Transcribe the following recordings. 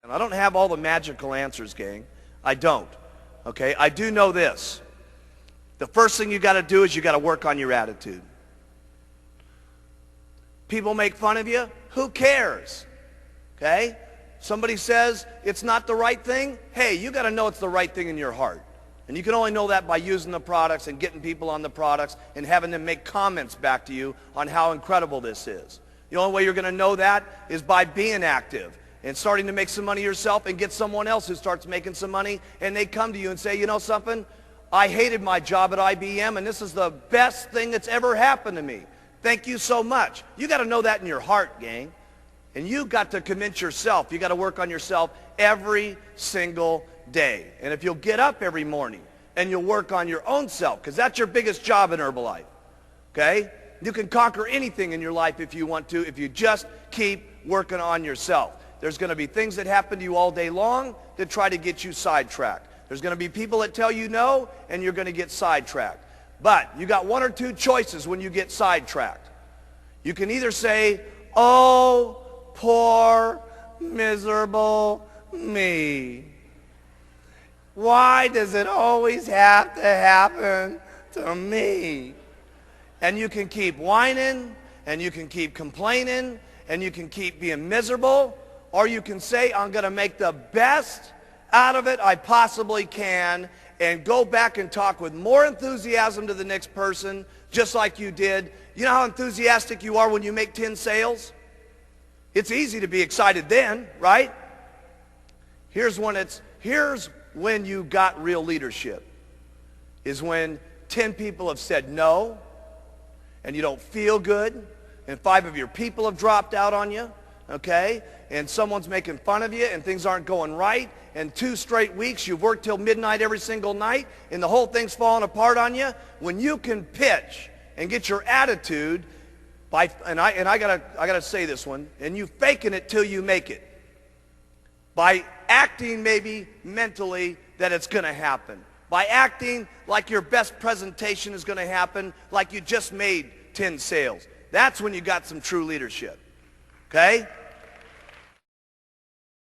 And I don't have all the magical answers, gang. I don't. Okay? I do know this. The first thing you got to do is you got to work on your attitude. People make fun of you. Who cares? Okay? Somebody says it's not the right thing. Hey, you got to know it's the right thing in your heart. And you can only know that by using the products and getting people on the products and having them make comments back to you on how incredible this is. The only way you're going to know that is by being active and starting to make some money yourself and get someone else who starts making some money, and they come to you and say, you know something? I hated my job at IBM, and this is the best thing that's ever happened to me. Thank you so much. You got to know that in your heart, gang. And you got to convince yourself. You got to work on yourself every single day. And if you'll get up every morning and you'll work on your own self, because that's your biggest job in Herbalife, okay? You can conquer anything in your life if you want to, if you just keep working on yourself. There's going to be things that happen to you all day long that try to get you sidetracked. There's going to be people that tell you no, and you're going to get sidetracked. But you got one or two choices when you get sidetracked. You can either say, oh, poor, miserable me. Why does it always have to happen to me? And you can keep whining, and you can keep complaining, and you can keep being miserable, or you can say, I'm going to make the best out of it I possibly can and go back and talk with more enthusiasm to the next person, just like you did. You know how enthusiastic you are when you make 10 sales? It's easy to be excited then, right? Here's when you got real leadership, is when 10 people have said no, and you don't feel good, and 5 of your people have dropped out on you, okay? And someone's making fun of you, and things aren't going right, and 2 straight weeks you've worked till midnight every single night, and the whole thing's falling apart on you. When you can pitch and get your attitude, and I gotta say this one, and you faking it till you make it, by acting maybe mentally that it's going to happen, by acting like your best presentation is going to happen, like you just made 10 sales. That's when you got some true leadership, okay?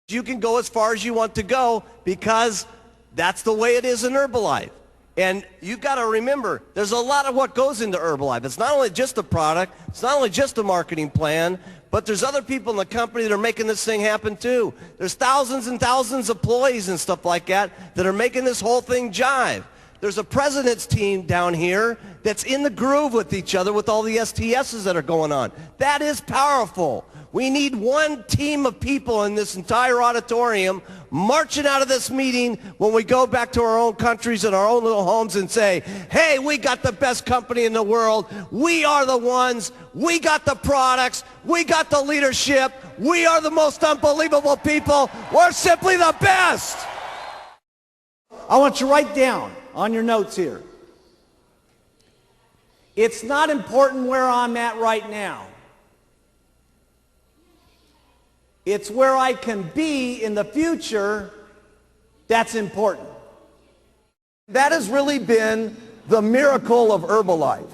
You can go as far as you want to go because that's the way it is in Herbalife. And you've got to remember, there's a lot of what goes into Herbalife. It's not only just the product, it's not only just a marketing plan, but there's other people in the company that are making this thing happen too. There's thousands and thousands of employees and stuff like that are making this whole thing jive. There's a president's team down here that's in the groove with each other with all the STSs that are going on. That is powerful. We need one team of people in this entire auditorium marching out of this meeting when we go back to our own countries and our own little homes and say, hey, we got the best company in the world. We are the ones. We got the products. We got the leadership. We are the most unbelievable people. We're simply the best. I want you to write down on your notes here. It's not important where I'm at right now. It's where I can be in the future that's important. That has really been the miracle of Herbalife.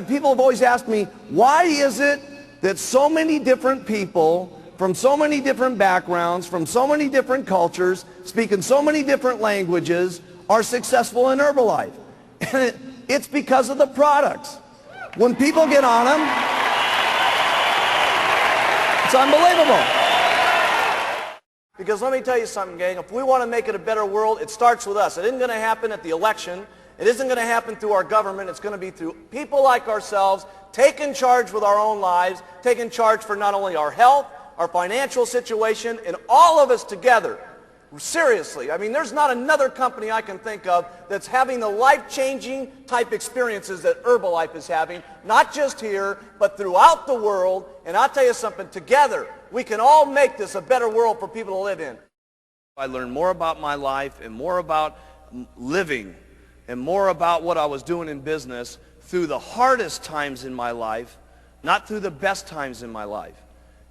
People have always asked me, why is it that so many different people from so many different backgrounds, from so many different cultures, speaking so many different languages, are successful in Herbalife? And it's because of the products. When people get on them, it's unbelievable. Because let me tell you something, gang. If we want to make it a better world, it starts with us. It isn't going to happen at the election. It isn't going to happen through our government. It's going to be through people like ourselves taking charge with our own lives, taking charge for not only our health, our financial situation, and all of us together. Seriously, I mean, there's not another company I can think of that's having the life-changing type experiences that Herbalife is having, not just here, but throughout the world. And I'll tell you something, together, we can all make this a better world for people to live in. I learned more about my life and more about living and more about what I was doing in business through the hardest times in my life, not through the best times in my life.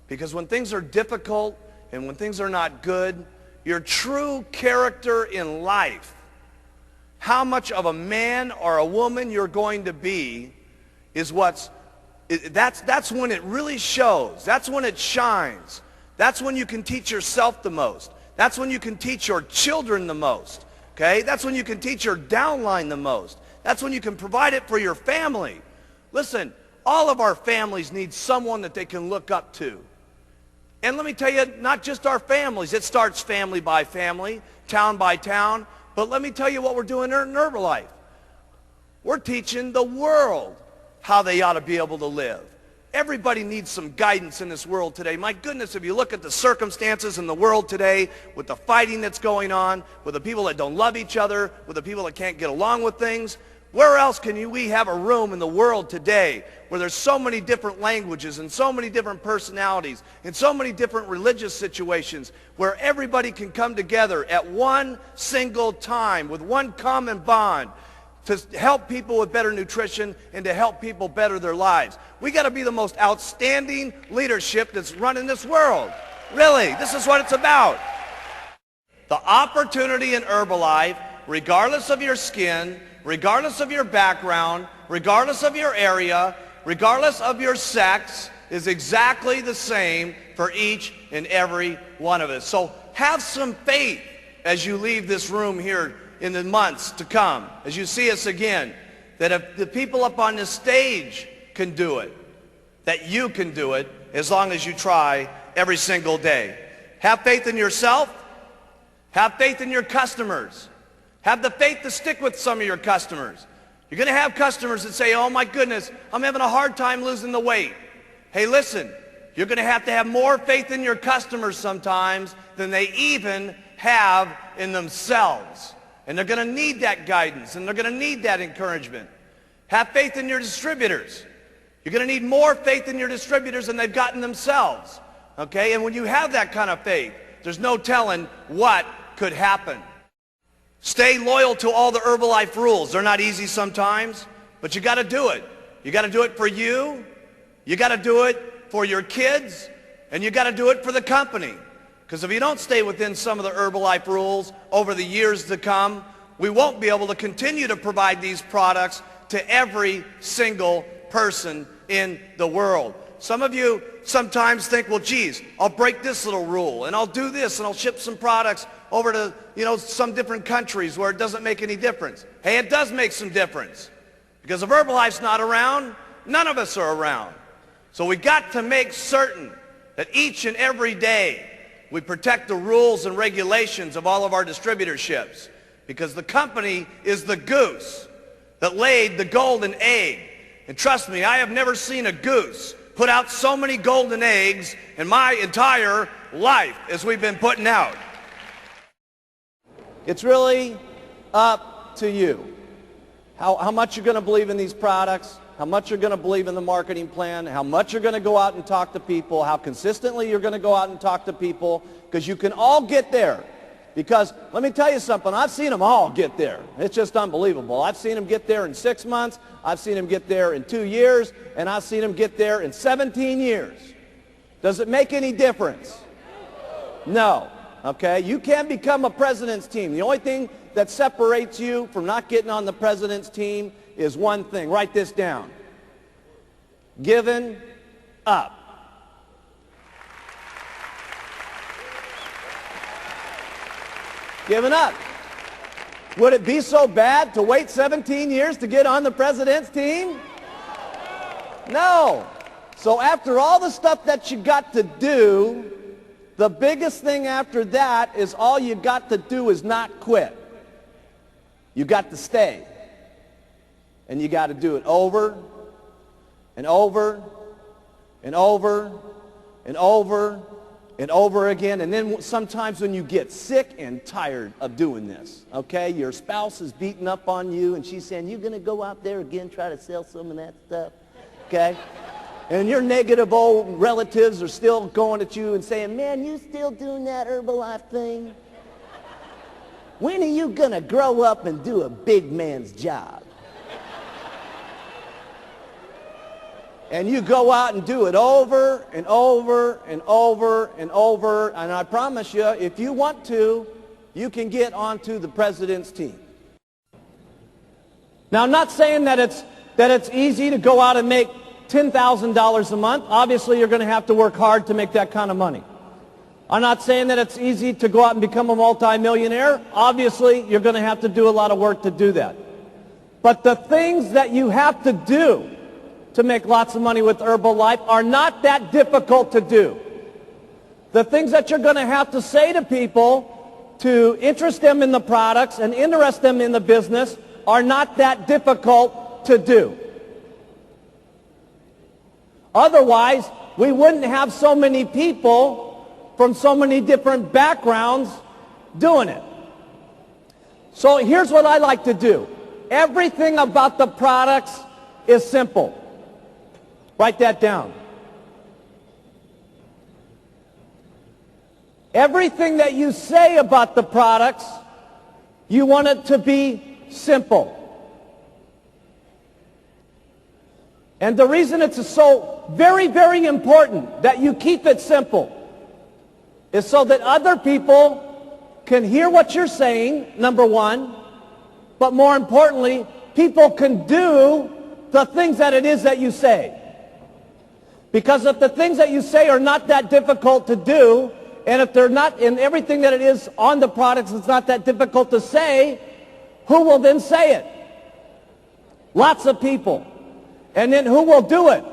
Because when things are difficult and when things are not good, your true character in life, how much of a man or a woman you're going to be, is that's when it really shows. That's when it shines. That's when you can teach yourself the most. That's when you can teach your children the most. Okay? That's when you can teach your downline the most. That's when you can provide it for your family. Listen, all of our families need someone that they can look up to. And let me tell you, not just our families. It starts family by family, town by town. But let me tell you what we're doing in Herbalife. We're teaching the world how they ought to be able to live. Everybody needs some guidance in this world today. My goodness, if you look at the circumstances in the world today, with the fighting that's going on, with the people that don't love each other, with the people that can't get along with things, where else can we have a room in the world today where there's so many different languages and so many different personalities and so many different religious situations where everybody can come together at one single time with one common bond to help people with better nutrition and to help people better their lives? We got to be the most outstanding leadership that's running this world. Really, this is what it's about. The opportunity in Herbalife, regardless of your skin, regardless of your background, regardless of your area, regardless of your sex, is exactly the same for each and every one of us. So have some faith as you leave this room here in the months to come, as you see us again, that if the people up on this stage can do it, that you can do it as long as you try every single day. Have faith in yourself. Have faith in your customers. Have the faith to stick with some of your customers. You're going to have customers that say, oh my goodness, I'm having a hard time losing the weight. Hey, listen, you're going to have more faith in your customers sometimes than they even have in themselves. And they're going to need that guidance, and they're going to need that encouragement. Have faith in your distributors. You're going to need more faith in your distributors than they've gotten themselves. Okay? And when you have that kind of faith, there's no telling what could happen. Stay loyal to all the Herbalife rules. They're not easy sometimes, but you got to do it. You got to do it for you. You got to do it for your kids, and you got to do it for the company. Because if you don't stay within some of the Herbalife rules over the years to come, we won't be able to continue to provide these products to every single person in the world. Some of you sometimes think, well, geez, I'll break this little rule, and I'll do this, and I'll ship some products over to, some different countries where it doesn't make any difference. Hey, it does make some difference. Because if Herbalife's not around, none of us are around. So we got to make certain that each and every day we protect the rules and regulations of all of our distributorships, because the company is the goose that laid the golden egg. And trust me, I have never seen a goose put out so many golden eggs in my entire life as we've been putting out. It's really up to you. How much you're going to believe in these products, how much you're going to believe in the marketing plan, how much you're going to go out and talk to people, how consistently you're going to go out and talk to people, because you can all get there. Because let me tell you something, I've seen them all get there. It's just unbelievable. I've seen them get there in 6 months, I've seen them get there in 2 years, and I've seen them get there in 17 years. Does it make any difference? No. Okay? You can become a president's team. The only thing that separates you from not getting on the president's team is one thing. Write this down. Giving up. Giving up. Would it be so bad to wait 17 years to get on the president's team? No. So after all the stuff that you got to do, the biggest thing after that is all you got to do is not quit. You got to stay. And you got to do it over and over and over and over and over again. And then sometimes when you get sick and tired of doing this, okay, your spouse is beating up on you and she's saying, you're going to go out there again, try to sell some of that stuff, okay? And your negative old relatives are still going at you and saying, man, you still doing that Herbalife thing? When are you going to grow up and do a big man's job? And you go out and do it over and over and over and over. And I promise you, if you want to, you can get onto the president's team. Now, I'm not saying that it's easy to go out and make $10,000 a month. Obviously, you're going to have to work hard to make that kind of money. I'm not saying that it's easy to go out and become a multimillionaire. Obviously, you're going to have to do a lot of work to do that. But the things that you have to do to make lots of money with Herbalife are not that difficult to do. The things that you're going to have to say to people to interest them in the products and interest them in the business are not that difficult to do. Otherwise, we wouldn't have so many people from so many different backgrounds doing it. So here's what I like to do. Everything about the products is simple. Write that down. Everything that you say about the products, you want it to be simple. And the reason it's so very, very important that you keep it simple is so that other people can hear what you're saying, number one, but more importantly, people can do the things that it is that you say. Because if the things that you say are not that difficult to do, and if they're not in everything that it is on the products, it's not that difficult to say, who will then say it? Lots of people. And then who will do it?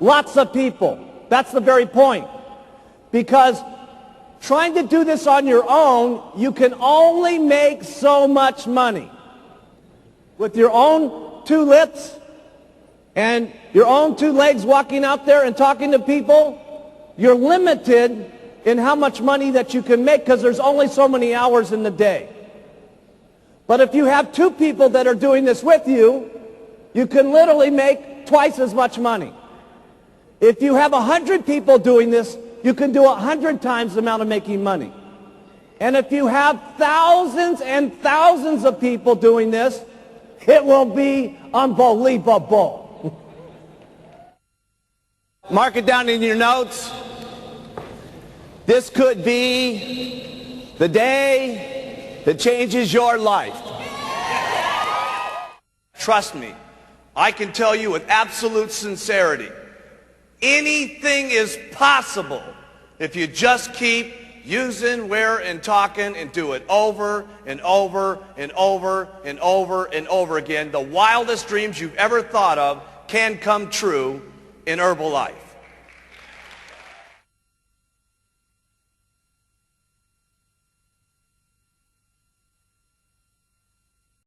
Lots of people. That's the very point. Because trying to do this on your own, you can only make so much money. With your own two lips and your own two legs walking out there and talking to people, you're limited in how much money that you can make because there's only so many hours in the day. But if you have two people that are doing this with you, you can literally make twice as much money. If you have 100 people doing this, you can do 100 times the amount of making money. And if you have thousands and thousands of people doing this, it will be unbelievable. Mark it down in your notes. This could be the day that changes your life. Trust me, I can tell you with absolute sincerity, anything is possible if you just keep using, where, and talking and do it over and over and over and over and over again. The wildest dreams you've ever thought of can come true in Herbalife.